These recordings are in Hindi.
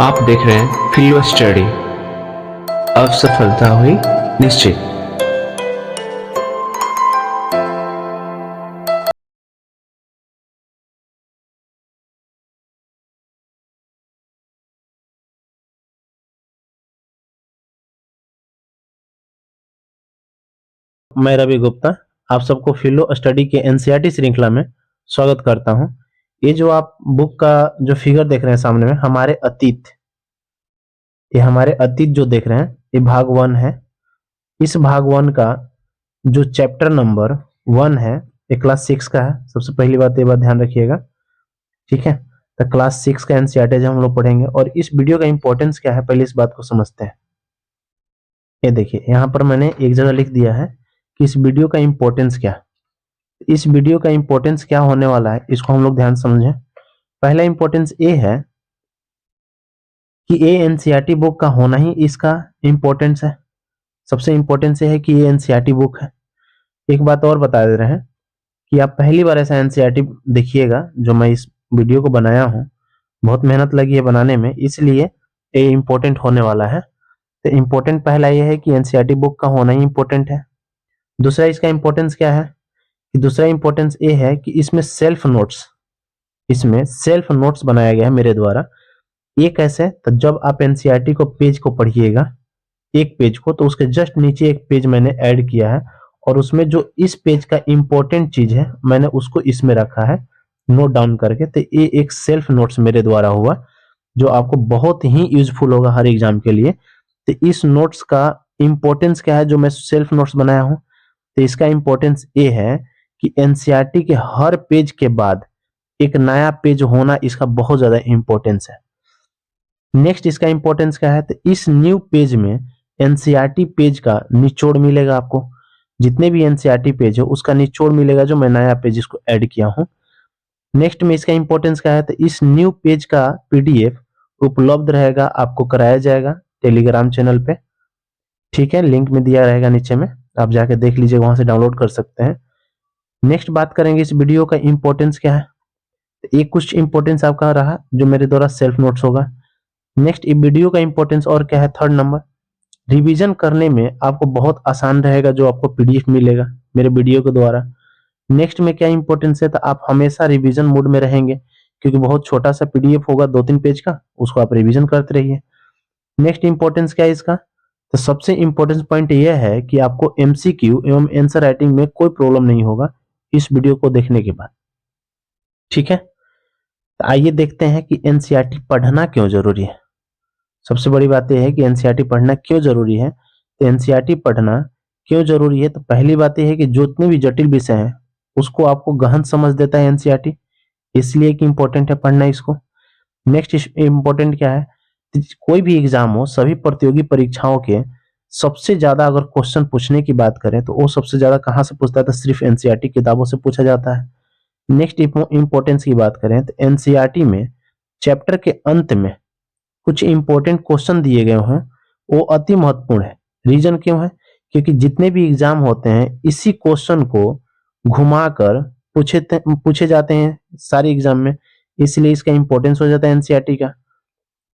आप देख रहे हैं फिल्म स्टडी। अब सफलता हुई निश्चित। मैं रवि गुप्ता आप सबको फिलो स्टडी के एनसीईआरटी श्रृंखला में स्वागत करता हूं। ये जो आप बुक का जो फिगर देख रहे हैं सामने में हमारे अतीत जो देख रहे हैं ये भाग 1 है। इस भाग 1 का जो चैप्टर नंबर 1 है ये क्लास 6 का है। सबसे पहली बात ये बात ध्यान रखिएगा, ठीक है। तो क्लास 6 का एनसीईआरटी हम लोग पढ़ेंगे और इस वीडियो का इंपॉर्टेंस क्या है पहले इस बात को समझते हैं। ये देखिए यहाँ पर मैंने एक जगह लिख दिया है कि इस वीडियो का इंपॉर्टेंस क्या है। इस वीडियो का इंपॉर्टेंस क्या होने वाला है इसको हम लोग ध्यान समझें। पहला इंपॉर्टेंस ये है कि ये एनसीईआरटी बुक का होना ही इसका इंपॉर्टेंस है। सबसे इंपॉर्टेंस ये है कि ये एनसीईआरटी बुक है। एक बात और बता दे रहे हैं कि आप पहली बार ऐसा एनसीईआरटी देखिएगा जो मैं इस वीडियो को बनाया हूँ। बहुत मेहनत लगी है बनाने में, इसलिए ये इंपॉर्टेंट होने वाला है। तो इंपॉर्टेंट पहला ये है कि एनसीईआरटी बुक का होना ही इंपॉर्टेंट है। दूसरा इसका इंपॉर्टेंस क्या है कि दूसरा इंपॉर्टेंस ये है कि इसमें सेल्फ नोट्स बनाया गया है मेरे द्वारा। ये कैसे? तो जब आप एनसीईआरटी को पेज को पढ़िएगा एक पेज को, तो उसके जस्ट नीचे एक पेज मैंने ऐड किया है और उसमें जो इस पेज का इंपॉर्टेंट चीज है मैंने उसको इसमें रखा है नोट डाउन करके। तो ये एक सेल्फ नोट्स मेरे द्वारा हुआ जो आपको बहुत ही यूजफुल होगा हर एग्जाम के लिए। तो इस नोट्स का इंपॉर्टेंस क्या है जो मैं सेल्फ नोट्स बनाया हूं, तो इसका इंपॉर्टेंस ये है कि एनसीईआरटी के हर पेज के बाद एक नया पेज होना इसका बहुत ज्यादा इंपॉर्टेंस है। नेक्स्ट इसका इंपॉर्टेंस क्या है, तो इस न्यू पेज में एनसीईआरटी पेज का निचोड़ मिलेगा आपको। जितने भी एनसीईआरटी पेज है उसका निचोड़ मिलेगा जो मैं नया पेज इसको ऐड किया हूं। नेक्स्ट में इसका इंपॉर्टेंस क्या है, तो इस न्यू पेज का पीडीएफ उपलब्ध रहेगा, आपको कराया जाएगा टेलीग्राम चैनल पे, ठीक है। लिंक में दिया रहेगा नीचे में, आप जाके देख लीजिए, वहां से डाउनलोड कर सकते हैं। नेक्स्ट बात करेंगे इस वीडियो का इंपॉर्टेंस क्या है। एक कुछ इंपॉर्टेंस आपका रहा जो मेरे द्वारा सेल्फ नोट्स होगा। नेक्स्ट इस वीडियो का इंपॉर्टेंस और क्या है, थर्ड नंबर, रिवीजन करने में आपको बहुत आसान रहेगा जो आपको पीडीएफ मिलेगा मेरे वीडियो के द्वारा। नेक्स्ट में क्या इंपॉर्टेंस है, तो आप हमेशा रिवीजन मोड में रहेंगे क्योंकि बहुत छोटा सा पीडीएफ होगा 2-3 पेज का, उसको आप रिवीजन करते रहिए। नेक्स्ट इंपॉर्टेंस क्या है इसका, तो सबसे इंपॉर्टेंट पॉइंट यह है कि आपको एमसीक्यू एवं आंसर राइटिंग में कोई प्रॉब्लम नहीं होगा इस वीडियो को देखने के बाद, ठीक है। तो आइए देखते हैं कि एनसीईआरटी पढ़ना क्यों जरूरी है। सबसे बड़ी बात यह है कि एनसीईआरटी पढ़ना क्यों जरूरी है। तो एनसीईआरटी पढ़ना क्यों जरूरी है, तो पहली बात यह है कि जितने भी जटिल विषय हैं उसको आपको गहन समझ देता है एनसीईआरटी, इसलिए कि इंपॉर्टेंट है पढ़ना इसको। नेक्स्ट इंपॉर्टेंट क्या है, कोई भी एग्जाम हो, सभी प्रतियोगी परीक्षाओं के सबसे ज्यादा अगर क्वेश्चन पूछने की बात करें तो वो सबसे ज्यादा कहाँ से पूछता है, तो सिर्फ एनसीईआरटी किताबों से पूछा जाता है। नेक्स्ट इंपॉर्टेंस की बात करें तो एनसीईआरटी में चैप्टर के अंत में कुछ इंपॉर्टेंट क्वेश्चन दिए गए हैं, वो अति महत्वपूर्ण है। रीजन क्यों है, क्योंकि जितने भी एग्जाम होते हैं इसी क्वेश्चन को घुमाकर पूछे जाते हैं सारे एग्जाम में, इसलिए इसका इंपॉर्टेंस हो जाता है एनसीईआरटी का।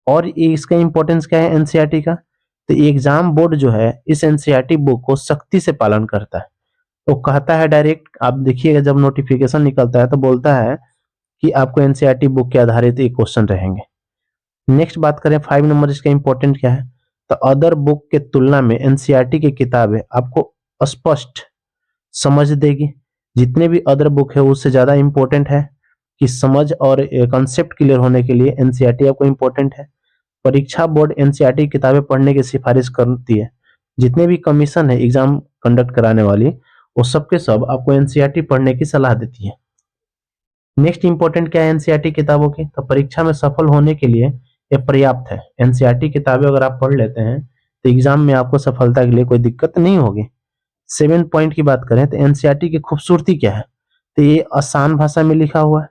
और इसका इंपॉर्टेंस क्या है एनसीईआरटी का, तो एग्जाम बोर्ड जो है इस एनसीईआरटी बुक को सख्ती से पालन करता है। तो कहता है डायरेक्ट, आप देखिएगा जब नोटिफिकेशन निकलता है तो बोलता है कि आपको एनसीईआरटी बुक के आधारित ये क्वेश्चन रहेंगे। नेक्स्ट बात करें 5 नंबर, इसका इंपॉर्टेंट क्या है, तो अदर बुक के तुलना में एनसीईआरटी की किताबें आपको स्पष्ट समझ देगी। जितने भी अदर बुक है उससे ज्यादा इंपॉर्टेंट है कि समझ और कंसेप्ट क्लियर होने के लिए एनसीईआरटी आपको इंपॉर्टेंट है। परीक्षा बोर्ड एनसीईआरटी किताबें पढ़ने की सिफारिश करती है। जितने भी कमीशन है एग्जाम कंडक्ट कराने वाली, वो सब के सब आपको एनसीईआरटी पढ़ने की सलाह देती है। नेक्स्ट इंपॉर्टेंट क्या है एनसीईआरटी किताबों की, तो परीक्षा में सफल होने के लिए ये पर्याप्त है। एनसीईआरटी किताबें अगर आप पढ़ लेते हैं तो एग्जाम में आपको सफलता के लिए कोई दिक्कत नहीं होगी। 7 पॉइंट की बात करें तो एनसीईआरटी की खूबसूरती क्या है, तो ये आसान भाषा में लिखा हुआ है।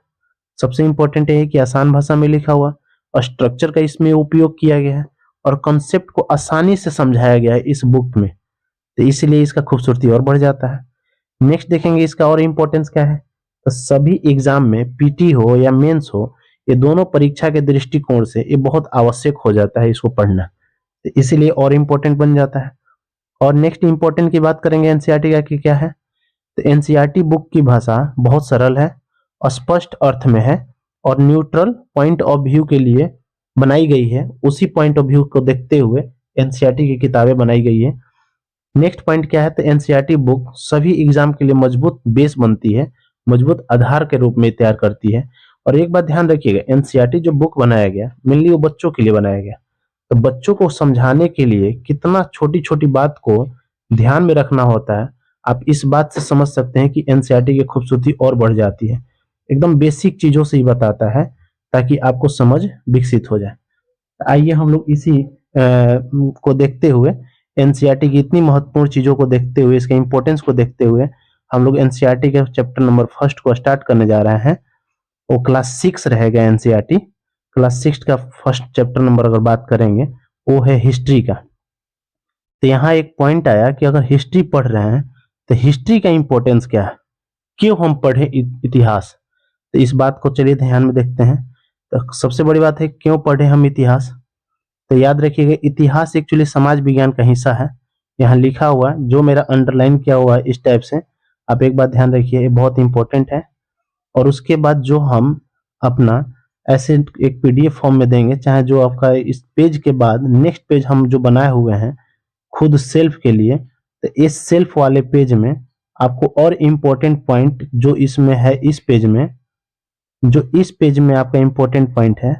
सबसे इंपॉर्टेंट है कि आसान भाषा में लिखा हुआ और स्ट्रक्चर का इसमें उपयोग किया गया है और कंसेप्ट को आसानी से समझाया गया है इस बुक में, तो इसलिए इसका खूबसूरती और बढ़ जाता है। नेक्स्ट देखेंगे इसका और इंपॉर्टेंस क्या है, तो सभी एग्जाम में पीटी हो या मेंस हो, ये दोनों परीक्षा के दृष्टिकोण से ये बहुत आवश्यक हो जाता है इसको पढ़ना, तो इसीलिए और इम्पोर्टेंट बन जाता है। और नेक्स्ट इम्पोर्टेंट की बात करेंगे एनसीईआरटी का कि क्या है, तो एनसीईआरटी बुक की भाषा बहुत सरल है, स्पष्ट अर्थ में है और न्यूट्रल पॉइंट ऑफ व्यू के लिए बनाई गई है। उसी पॉइंट ऑफ व्यू को देखते हुए एनसीईआरटी की किताबें बनाई गई है। नेक्स्ट पॉइंट क्या है, तो एनसीईआरटी बुक सभी एग्जाम के लिए मजबूत बेस बनती है, मजबूत आधार के रूप में तैयार करती है। और एक बात ध्यान रखिएगा, एनसीईआरटी जो बुक बनाया गया मेनली वो बच्चों के लिए बनाया गया, तो बच्चों को समझाने के लिए कितना छोटी छोटी बात को ध्यान में रखना होता है, आप इस बात से समझ सकते हैं कि एनसीईआरटी की खूबसूरती और बढ़ जाती है। एकदम बेसिक चीजों से ही बताता है ताकि आपको समझ विकसित हो जाए। आइए हम लोग इसी को देखते हुए, एनसीईआरटी की इतनी महत्वपूर्ण चीजों को देखते हुए, इसके इंपॉर्टेंस को देखते हुए हम लोग एनसीईआरटी के चैप्टर नंबर फर्स्ट को स्टार्ट करने जा रहे हैं। वो क्लास 6 रहेगा एनसीईआरटी। क्लास 6 का फर्स्ट चैप्टर नंबर अगर बात करेंगे वो है हिस्ट्री का। तो यहाँ एक पॉइंट आया कि अगर हिस्ट्री पढ़ रहे हैं तो हिस्ट्री का इंपॉर्टेंस क्या है, क्यों हम पढ़े इतिहास। तो इस बात को चलिए ध्यान में देखते हैं। तो सबसे बड़ी बात है क्यों पढ़े हम इतिहास। तो याद रखिएगा इतिहास एक्चुअली समाज विज्ञान का हिस्सा है। यहाँ लिखा हुआ जो मेरा अंडरलाइन किया हुआ है इस टाइप से, आप एक बात ध्यान रखिए, ये बहुत इंपॉर्टेंट है। और उसके बाद जो हम अपना ऐसे एक पीडीएफ फॉर्म में देंगे, चाहे जो आपका इस पेज के बाद नेक्स्ट पेज हम जो बनाए हुए हैं खुद सेल्फ के लिए, तो इस सेल्फ वाले पेज में आपको और इम्पोर्टेंट पॉइंट जो इसमें है, इस पेज में जो इस पेज में आपका इम्पोर्टेंट पॉइंट है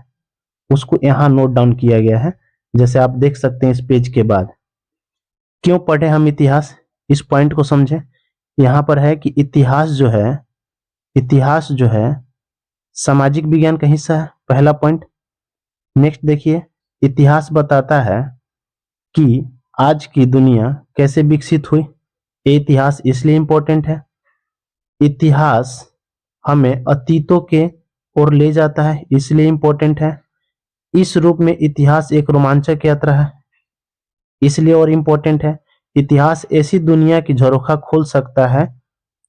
उसको यहाँ नोट डाउन किया गया है। जैसे आप देख सकते हैं इस पेज के बाद क्यों पढ़े हम इतिहास, इस पॉइंट को समझे। यहाँ पर है कि इतिहास जो है सामाजिक विज्ञान का हिस्सा है, पहला पॉइंट। नेक्स्ट देखिए, इतिहास बताता है कि आज की दुनिया कैसे विकसित हुई। ये इतिहास इसलिए इंपॉर्टेंट है, इतिहास हमें अतीतों के ओर ले जाता है इसलिए इंपॉर्टेंट है। इस रूप में इतिहास एक रोमांचक यात्रा है इसलिए और इम्पोर्टेंट है। इतिहास ऐसी दुनिया की झरोखा खोल सकता है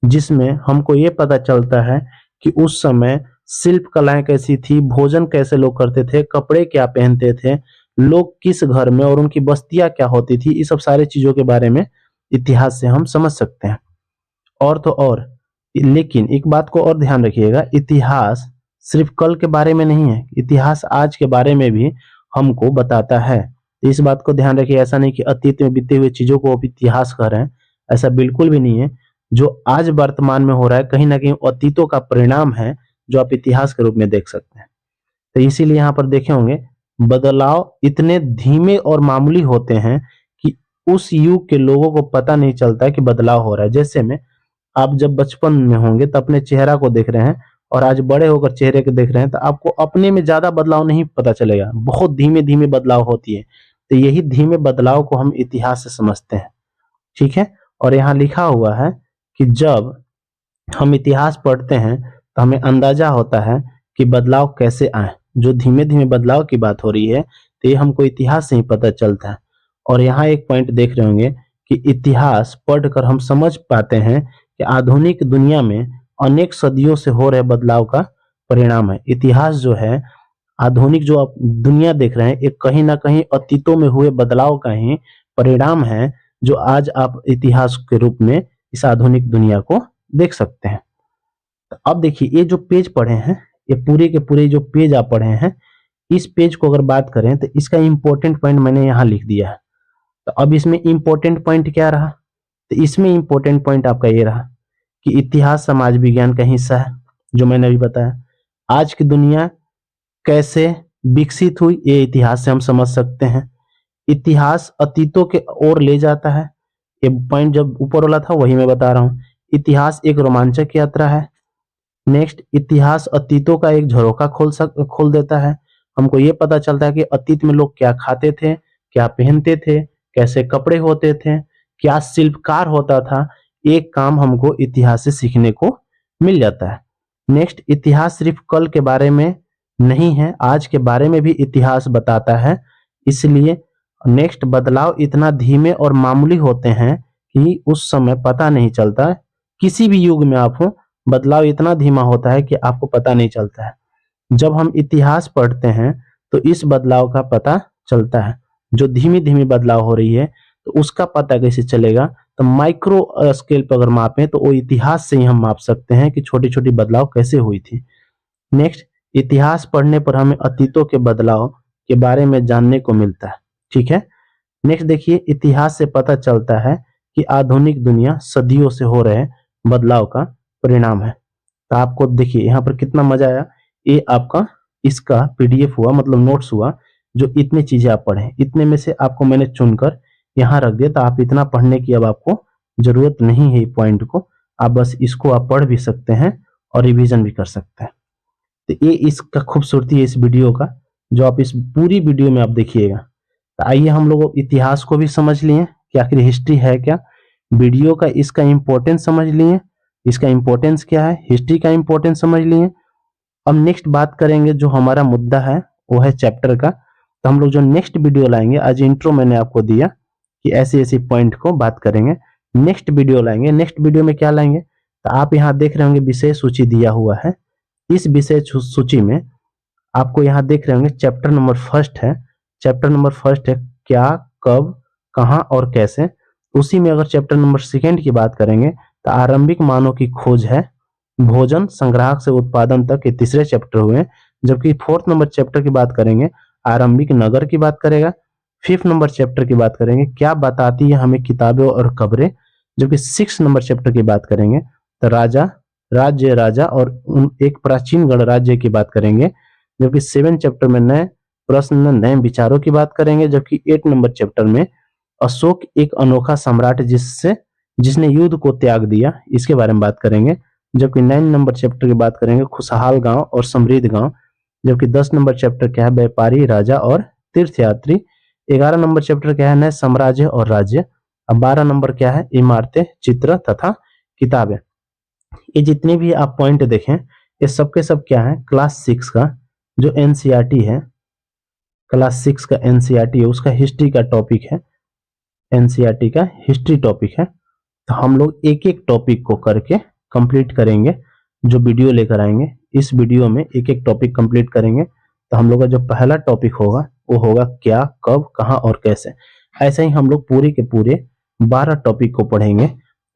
जिसमें हमको ये पता चलता है कि उस समय शिल्प कलाएं कैसी थी, भोजन कैसे लोग करते थे, कपड़े क्या पहनते थे, लोग किस घर में और उनकी बस्तियां क्या होती थी, ये सब सारे चीजों के बारे में इतिहास से हम समझ सकते हैं। और तो और, लेकिन एक बात को और ध्यान रखिएगा, इतिहास सिर्फ कल के बारे में नहीं है, इतिहास आज के बारे में भी हमको बताता है। तो इस बात को ध्यान रखिए, ऐसा नहीं कि अतीत में बीते हुए चीजों को आप इतिहास कह रहे हैं, ऐसा बिल्कुल भी नहीं है। जो आज वर्तमान में हो रहा है कहीं ना कहीं अतीतों का परिणाम है जो आप इतिहास के रूप में देख सकते हैं। तो इसीलिए यहाँ पर देखे होंगे बदलाव इतने धीमे और मामूली होते हैं कि उस युग के लोगों को पता नहीं चलता कि बदलाव हो रहा है। जैसे में आप जब बचपन में होंगे तो अपने चेहरा को देख रहे हैं और आज बड़े होकर चेहरे को देख रहे हैं तो आपको अपने में ज्यादा बदलाव नहीं पता चलेगा, बहुत धीमे धीमे बदलाव होती है। तो यही धीमे बदलाव को हम इतिहास से समझते हैं, ठीक है। और यहाँ लिखा हुआ है कि जब हम इतिहास पढ़ते हैं तो हमें अंदाजा होता है कि बदलाव कैसे आए। जो धीमे धीमे बदलाव की बात हो रही है तो ये हमको इतिहास से ही पता चलता है। और यहाँ एक पॉइंट देख रहे होंगे कि इतिहास पढ़कर हम समझ पाते हैं कि आधुनिक दुनिया में अनेक सदियों से हो रहे बदलाव का परिणाम है। इतिहास जो है, आधुनिक जो आप दुनिया देख रहे हैं, एक कहीं ना कहीं अतीतों में हुए बदलाव का ही परिणाम है जो आज आप इतिहास के रूप में इस आधुनिक दुनिया को देख सकते हैं। तो अब देखिए, ये जो पेज पढ़े हैं, ये पूरे के पूरे जो पेज आप पढ़े हैं, इस पेज को अगर बात करें तो इसका इंपॉर्टेंट पॉइंट मैंने यहाँ लिख दिया है। तो अब इसमें इंपॉर्टेंट पॉइंट क्या रहा, तो इसमें इंपॉर्टेंट पॉइंट आपका ये रहा कि इतिहास समाज विज्ञान का हिस्सा है, जो मैंने अभी बताया। आज की दुनिया कैसे विकसित हुई ये इतिहास से हम समझ सकते हैं। इतिहास अतीतों के ओर ले जाता है, ये पॉइंट जब ऊपर वाला था वही मैं बता रहा हूँ। इतिहास एक रोमांचक यात्रा है। नेक्स्ट, इतिहास अतीतों का एक झरोखा खोल देता है। हमको ये पता चलता है कि अतीत में लोग क्या खाते थे, क्या पहनते थे, कैसे कपड़े होते थे, क्या शिल्पकार होता था। एक काम हमको इतिहास से सीखने को मिल जाता है। नेक्स्ट, इतिहास सिर्फ कल के बारे में नहीं है, आज के बारे में भी इतिहास बताता है। इसलिए नेक्स्ट, बदलाव इतना धीमे और मामूली होते हैं कि उस समय पता नहीं चलता। किसी भी युग में आप हो, बदलाव इतना धीमा होता है कि आपको पता नहीं चलता है। जब हम इतिहास पढ़ते हैं तो इस बदलाव का पता चलता है। जो धीमी धीमी बदलाव हो रही है तो उसका पता कैसे चलेगा? तो माइक्रो स्केल पर अगर मापें तो वो इतिहास से ही हम माप सकते हैं कि छोटी छोटी बदलाव कैसे हुई थी। नेक्स्ट, इतिहास पढ़ने पर हमें अतीतों के बदलाव के बारे में जानने को मिलता है। ठीक है। नेक्स्ट देखिए, इतिहास से पता चलता है कि आधुनिक दुनिया सदियों से हो रहे बदलाव का परिणाम है। तो आपको देखिए यहाँ पर कितना मजा आया। ये आपका इसका पीडीएफ हुआ, मतलब नोट्स हुआ, जो इतनी चीजें आप पढ़े, इतने में से आपको मैंने चुनकर यहाँ रख दिया। तो आप इतना पढ़ने की अब आपको जरूरत नहीं है। पॉइंट को आप बस इसको आप पढ़ भी सकते हैं और रिवीजन भी कर सकते हैं। तो ये इसका खूबसूरती है इस वीडियो का, जो आप इस पूरी वीडियो में आप देखिएगा। तो आइए हम लोग इतिहास को भी समझ लिए कि आखिर हिस्ट्री है क्या, वीडियो का इसका इम्पोर्टेंस समझ लिए, इसका इम्पोर्टेंस क्या है, हिस्ट्री का इम्पोर्टेंस समझ लिए। अब नेक्स्ट बात करेंगे, जो हमारा मुद्दा है वो है चैप्टर का। तो हम लोग जो नेक्स्ट वीडियो लाएंगे, आज इंट्रो मैंने आपको दिया कि ऐसे ऐसे पॉइंट को बात करेंगे, नेक्स्ट वीडियो लाएंगे। नेक्स्ट वीडियो में क्या लाएंगे? तो आप यहाँ देख रहे होंगे विषय सूची दिया हुआ है। इस विषय सूची में आपको यहाँ देख रहे होंगे चैप्टर नंबर फर्स्ट है। चैप्टर नंबर फर्स्ट है क्या, कब, कहाँ और कैसे। उसी में अगर चैप्टर नंबर सेकेंड की बात करेंगे तो आरंभिक मानव की खोज है, भोजन संग्राहक से उत्पादन तक के तीसरे चैप्टर हुए। जबकि फोर्थ नंबर चैप्टर की बात करेंगे आरंभिक नगर की बात करेगा। फिफ्थ नंबर चैप्टर की बात करेंगे क्या बताती है हमें किताबें और खबरें। जबकि सिक्स नंबर चैप्टर की बात करेंगे तो राज्य राजा और एक प्राचीन गणराज्य की बात करेंगे। जबकि सेवन चैप्टर में नए प्रश्न नए विचारों की बात करेंगे। जबकि 8 नंबर चैप्टर में अशोक एक अनोखा सम्राट जिसने युद्ध को त्याग दिया, इसके बारे में बात करेंगे। जबकि 9 नंबर चैप्टर की बात करेंगे खुशहाल गांव और समृद्ध गांव। जबकि 10 नंबर चैप्टर क्या है, व्यापारी राजा और तीर्थयात्री। 11 नंबर चैप्टर क्या है, नए साम्राज्य और राज्य। अब 12 नंबर क्या है, इमारतें, चित्र तथा किताबें। ये जितने भी आप पॉइंट देखें ये सब के सब क्या है, क्लास 6 का जो एनसीईआरटी है, क्लास 6 का एनसीईआरटी है, उसका हिस्ट्री का टॉपिक है। एनसीईआरटी का हिस्ट्री टॉपिक है। तो हम लोग एक एक टॉपिक को करके कंप्लीट करेंगे। जो वीडियो लेकर आएंगे इस वीडियो में एक एक टॉपिक कंप्लीट करेंगे। तो हम लोग का जो पहला टॉपिक होगा वो होगा क्या, कब, कहाँ और कैसे। ऐसे ही हम लोग पूरे के पूरे 12 टॉपिक को पढ़ेंगे।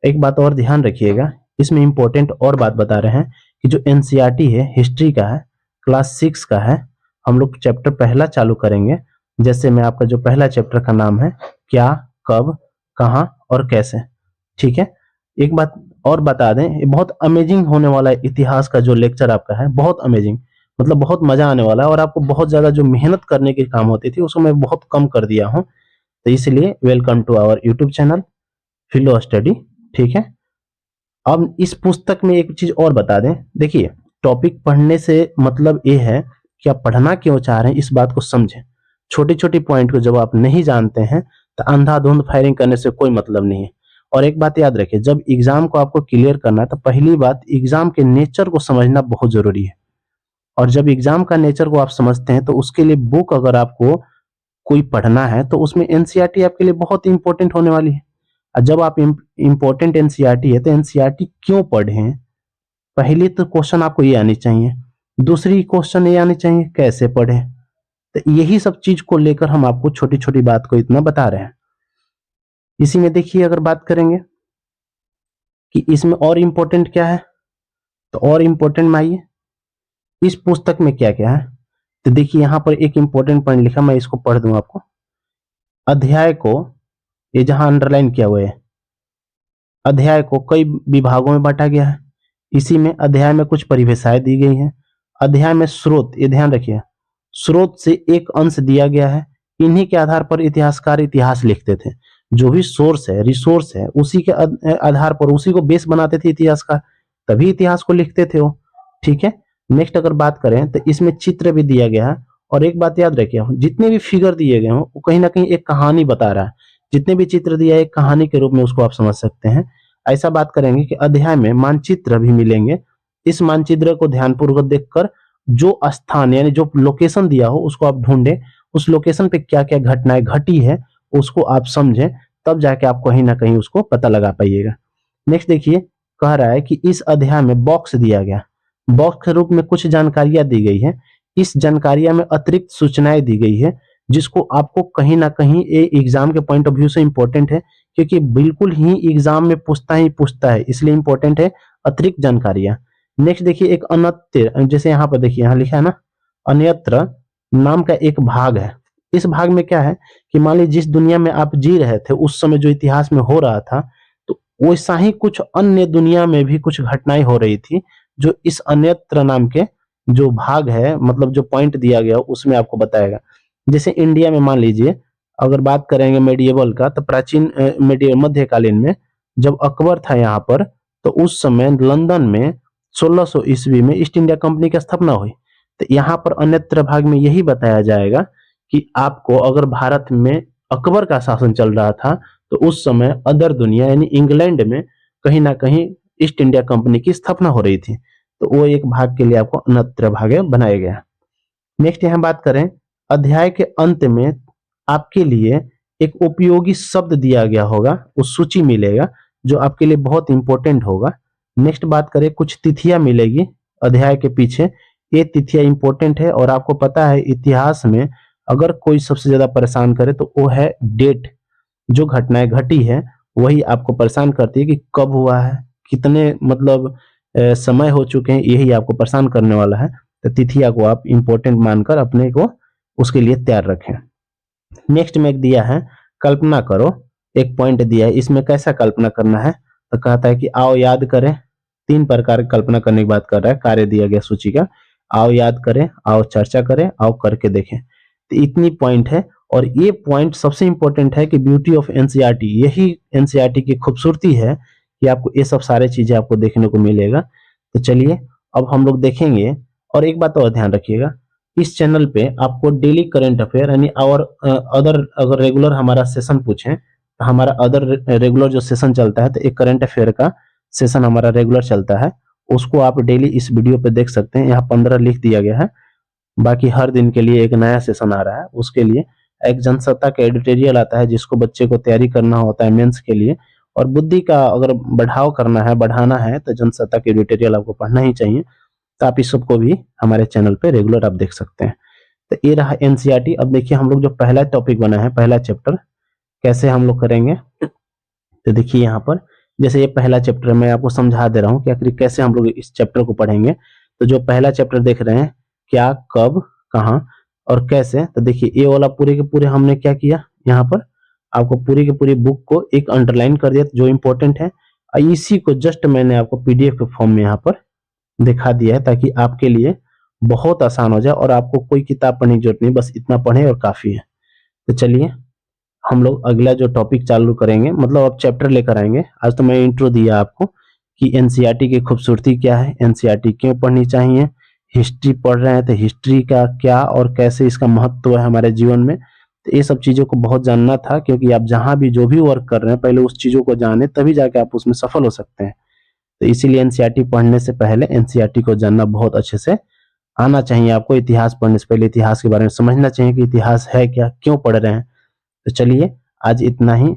एक बात और ध्यान रखिएगा, इसमें इंपॉर्टेंट और बात बता रहे हैं कि जो एनसीईआरटी है हिस्ट्री का है, क्लास 6 का है। हम लोग चैप्टर पहला चालू करेंगे। जैसे मैं आपका जो पहला चैप्टर का नाम है क्या, कब, कहाँ और कैसे। ठीक है। एक बात और बता दें, ये बहुत अमेजिंग होने वाला है। इतिहास का जो लेक्चर आपका है बहुत अमेजिंग, मतलब बहुत मजा आने वाला है। और आपको बहुत ज्यादा जो मेहनत करने के काम होती थी उसको मैं बहुत कम कर दिया हूँ। तो इसलिए welcome to our YouTube channel philo study. ठीक है। अब इस पुस्तक में एक चीज और बता दें, देखिए टॉपिक पढ़ने से मतलब ये है कि आप पढ़ना क्यों चाह रहे हैं इस बात को समझें। छोटी छोटी पॉइंट को जब आप नहीं जानते हैं तो अंधाधुंध फायरिंग करने से कोई मतलब नहीं है। और एक बात याद रखिए, जब एग्जाम को आपको क्लियर करना है तो पहली बात एग्जाम के नेचर को समझना बहुत जरूरी है। और जब एग्जाम का नेचर को आप समझते हैं तो उसके लिए बुक अगर आपको कोई पढ़ना है तो उसमें एनसीईआरटी आपके लिए बहुत इंपॉर्टेंट होने वाली है। और जब आप इंपॉर्टेंट एनसीईआरटी है तो एनसीईआरटी क्यों पढ़ें, पहली तो क्वेश्चन आपको ये आनी चाहिए। दूसरी क्वेश्चन ये आनी चाहिए कैसे पढ़े। तो यही सब चीज को लेकर हम आपको छोटी छोटी बात को इतना बता रहे हैं। इसी में देखिए अगर बात करेंगे कि इसमें और इम्पोर्टेंट क्या है, तो और इम्पोर्टेंट में आइए इस पुस्तक में क्या क्या है। तो देखिए यहाँ पर एक इम्पोर्टेंट पॉइंट लिखा, मैं इसको पढ़ दूं आपको। अध्याय को, ये जहां अंडरलाइन किया हुआ है, अध्याय को कई विभागों में बांटा गया है। इसी में अध्याय में कुछ परिभाषाएं दी गई हैं। अध्याय में स्रोत, ये ध्यान रखिए, स्रोत से एक अंश दिया गया है। इन्हीं के आधार पर इतिहासकार इतिहास लिखते थे। जो भी सोर्स है, रिसोर्स है, उसी के आधार पर उसी को बेस बनाते थे इतिहासकार, तभी इतिहास को लिखते थे वो। ठीक है। नेक्स्ट अगर बात करें तो इसमें चित्र भी दिया गया है। और एक बात याद रखिए, जितने भी फिगर दिए गए हों वो कहीं ना कहीं एक कहानी बता रहा है। जितने भी चित्र दिया है एक कहानी के रूप में उसको आप समझ सकते हैं। ऐसा बात करेंगे कि अध्याय में मानचित्र भी मिलेंगे। इस मानचित्र को ध्यानपूर्वक देखकर जो स्थान यानी जो लोकेशन दिया हो उसको आप ढूंढें, उस लोकेशन पे क्या क्या घटनाएं घटी है उसको आप समझें, तब जाके आप कहीं ना कहीं उसको पता लगा पाइएगा। नेक्स्ट देखिए, कह रहा है कि इस अध्याय में बॉक्स दिया गया। बॉक्स के रूप में कुछ जानकारियां दी गई है। इस जानकारियां में अतिरिक्त सूचनाएं दी गई है जिसको आपको कहीं ना कहीं ये एग्जाम के पॉइंट ऑफ व्यू से इंपॉर्टेंट है, क्योंकि बिल्कुल ही एग्जाम में पूछता है, इसलिए इंपॉर्टेंट है अतिरिक्त जानकारियां। नेक्स्ट देखिए, एक अन्यत्र, जैसे यहाँ पर देखिए, यहाँ लिखा है ना, अन्यत्र नाम का एक भाग है। इस भाग में क्या है कि मान लीजिए जिस दुनिया में आप जी रहे थे उस समय जो इतिहास में हो रहा था, तो वैसा ही कुछ अन्य दुनिया में भी कुछ घटनाएं हो रही थी जो इस अन्यत्र नाम के जो भाग है, मतलब जो पॉइंट दिया गया उसमें आपको बताएगा। जैसे इंडिया में मान लीजिए अगर बात करेंगे मेडिएवल का, तो प्राचीन मध्यकालीन में जब अकबर था यहाँ पर, तो उस समय लंदन में 1600 ईस्वी में ईस्ट इंडिया कंपनी की स्थापना हुई। तो यहाँ पर अन्यत्र भाग में यही बताया जाएगा कि आपको अगर भारत में अकबर का शासन चल रहा था तो उस समय अदर दुनिया यानी इंग्लैंड में कहीं ना कहीं ईस्ट इंडिया कंपनी की स्थापना हो रही थी। तो वो एक भाग के लिए आपको अन्यत्र भाग बनाया गया। नेक्स्ट यहाँ बात करें, अध्याय के अंत में आपके लिए एक उपयोगी शब्द दिया गया होगा, उस सूची मिलेगा जो आपके लिए बहुत इंपॉर्टेंट होगा। नेक्स्ट बात करें, कुछ तिथियां मिलेगी अध्याय के पीछे। ये तिथियां इंपॉर्टेंट है और आपको पता है इतिहास में अगर कोई सबसे ज्यादा परेशान करे तो वो है डेट। जो घटनाएं घटी है वही आपको परेशान करती है कि कब हुआ है, कितने मतलब समय हो चुके हैं, यही आपको परेशान करने वाला है। तो तिथियां को आप इंपॉर्टेंट मानकर अपने को उसके लिए तैयार रखें। नेक्स्ट में एक दिया है, कल्पना करो, एक पॉइंट दिया है, इसमें कैसा कल्पना करना है, तो कहता है कि आओ याद करें। 3 प्रकार की कल्पना करने की बात कर रहा है, कार्य दिया गया सूची का। आओ याद करें, आओ चर्चा करें, आओ करके देखें। तो इतनी पॉइंट है और ये पॉइंट सबसे इंपॉर्टेंट है कि ब्यूटी ऑफ एनसीईआरटी, यही एनसीईआरटी की खूबसूरती है कि आपको ये सब सारे चीजें आपको देखने को मिलेगा। तो चलिए अब हम लोग देखेंगे। और एक बात और ध्यान रखिएगा, इस चैनल पे आपको डेली करंट अफेयर यानी और अदर अगर रेगुलर हमारा सेशन पूछें तो हमारा अदर रेगुलर जो सेशन चलता है, तो एक करंट अफेयर का सेशन हमारा रेगुलर चलता है, उसको आप डेली इस वीडियो पे देख सकते हैं। यहाँ 15 लिख दिया गया है, बाकी हर दिन के लिए एक नया सेशन आ रहा है। उसके लिए एक जनसत्ता का एडिटोरियल आता है जिसको बच्चे को तैयारी करना होता है मेंस के लिए, और बुद्धि का अगर बढ़ाव करना है, बढ़ाना है, तो जनसत्ता के एडिटोरियल आपको पढ़ना ही चाहिए। तो आप इस सबको भी हमारे चैनल पे रेगुलर आप देख सकते हैं। तो ये रहा एनसीईआरटी। अब देखिए हम लोग जो पहला टॉपिक बना है, पहला चैप्टर कैसे हम लोग करेंगे, तो देखिए यहाँ पर जैसे ये पहला चैप्टर मैं आपको समझा दे रहा हूँ कि आखिर कैसे हम लोग इस चैप्टर को पढ़ेंगे। तो जो पहला चैप्टर देख रहे हैं, क्या, कब, कहाँ और कैसे, तो देखिए ये वाला पूरे के पूरे हमने क्या किया, यहाँ पर आपको पूरी की पूरी बुक को एक अंडरलाइन कर दिया जो इंपॉर्टेंट है। इसी को जस्ट मैंने आपको पीडीएफ के फॉर्म में यहाँ पर दिखा दिया है ताकि आपके लिए बहुत आसान हो जाए और आपको कोई किताब पढ़ने की जरूरत नहीं, बस इतना पढ़ें और काफी है। तो चलिए हम लोग अगला जो टॉपिक चालू करेंगे, मतलब अब चैप्टर लेकर आएंगे। आज तो मैं इंट्रो दिया आपको कि एनसीईआरटी की खूबसूरती क्या है, एनसीईआरटी क्यों पढ़नी चाहिए, हिस्ट्री पढ़ रहे हैं तो हिस्ट्री का क्या और कैसे इसका महत्व है हमारे जीवन में। तो ये सब चीजों को बहुत जानना था, क्योंकि आप जहां भी जो भी वर्क कर रहे हैं पहले उस चीजों को जाने, तभी जाके आप उसमें सफल हो सकते हैं। तो इसीलिए एनसीईआरटी पढ़ने से पहले एनसीईआरटी को जानना बहुत अच्छे से आना चाहिए आपको। इतिहास पढ़ने से पहले इतिहास के बारे में समझना चाहिए कि इतिहास है क्या, क्यों पढ़ रहे हैं। तो चलिए आज इतना ही।